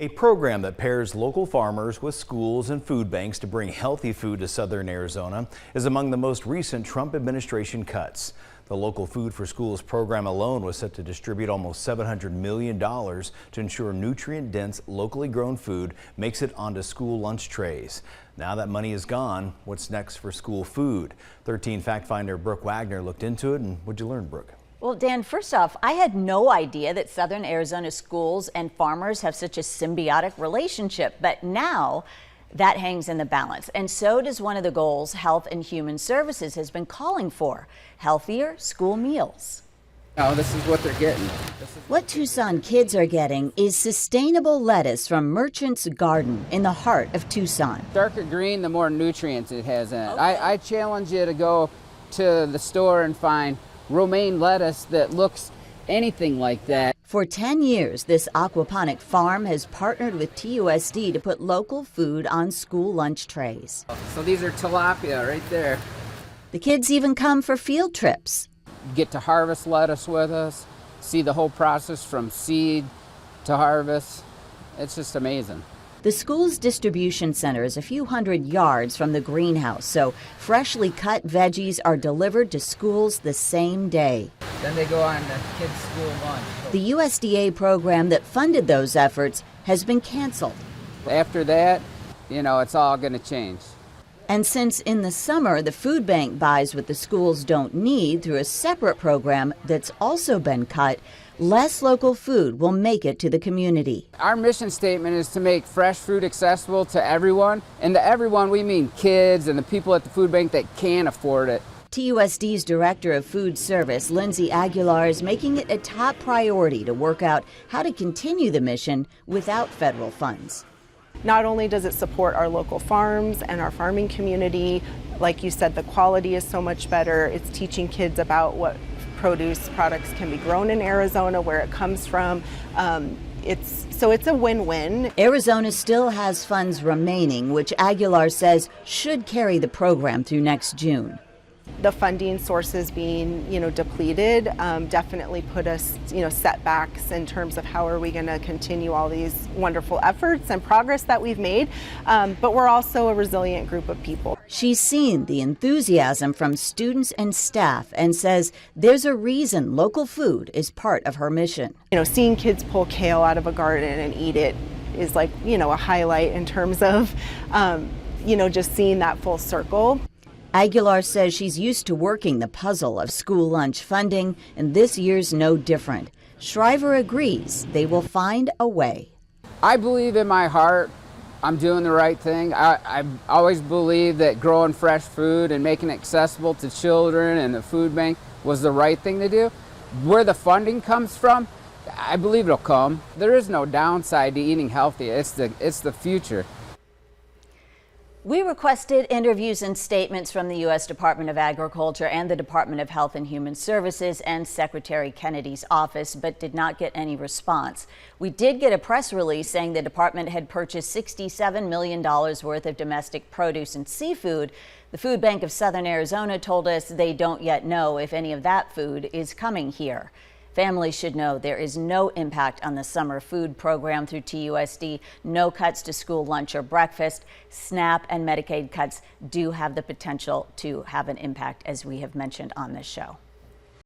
A program that pairs local farmers with schools and food banks to bring healthy food to southern Arizona is among the most recent Trump administration cuts. The Local Food for Schools program alone was set to distribute almost $700 million to ensure nutrient-dense, locally grown food makes it onto school lunch trays. Now that money is gone, what's next for school food? 13 Fact Finder Brooke Wagner looked into it, and what'd you learn, Brooke? Well, Dan, first off, I had no idea that southern Arizona schools and farmers have such a symbiotic relationship, but now that hangs in the balance. And so does one of the goals Health and Human Services has been calling for: healthier school meals. Oh, this is what they're getting. What Tucson kids are getting is sustainable lettuce from Merchant's Garden in the heart of Tucson. Darker green, the more nutrients it has in it. Okay. I challenge you to go to the store and find romaine lettuce that looks anything like that. For 10 years, this aquaponic farm has partnered with TUSD to put local food on school lunch trays. So these are tilapia right there. The kids even come for field trips. Get to harvest lettuce with us, see the whole process from seed to harvest. It's just amazing. The school's distribution center is a few hundred yards from the greenhouse, so freshly cut veggies are delivered to schools the same day. Then they go on to kids' school lunch. The USDA program that funded those efforts has been canceled. After that, it's all going to change. And since in the summer the food bank buys what the schools don't need through a separate program that's also been cut, less local food will make it to the community. Our mission statement is to make fresh food accessible to everyone. And to everyone, we mean kids and the people at the food bank that can't afford it. TUSD's Director of Food Service, Lindsay Aguilar, is making it a top priority to work out how to continue the mission without federal funds. Not only does it support our local farms and our farming community, like you said, the quality is so much better. It's teaching kids about what produce products can be grown in Arizona, where it comes from. It's a win-win. Arizona still has funds remaining, which Aguilar says should carry the program through next June. The funding sources being, depleted definitely put us, setbacks in terms of how are we going to continue all these wonderful efforts and progress that we've made. But we're also a resilient group of people. She's seen the enthusiasm from students and staff and says there's a reason local food is part of her mission. Seeing kids pull kale out of a garden and eat it is like, a highlight in terms of, just seeing that full circle. Aguilar says she's used to working the puzzle of school lunch funding, and this year's no different. Shriver agrees they will find a way. I believe in my heart I'm doing the right thing. I always believed that growing fresh food and making it accessible to children and the food bank was the right thing to do. Where the funding comes from, I believe it'll come. There is no downside to eating healthy. It's the future. We requested interviews and statements from the U.S. Department of Agriculture and the Department of Health and Human Services and Secretary Kennedy's office, but did not get any response. We did get a press release saying the department had purchased $67 million worth of domestic produce and seafood. The Food Bank of Southern Arizona told us they don't yet know if any of that food is coming here. Families should know there is no impact on the summer food program through TUSD. No cuts to school lunch or breakfast. SNAP and Medicaid cuts do have the potential to have an impact, as we have mentioned on this show.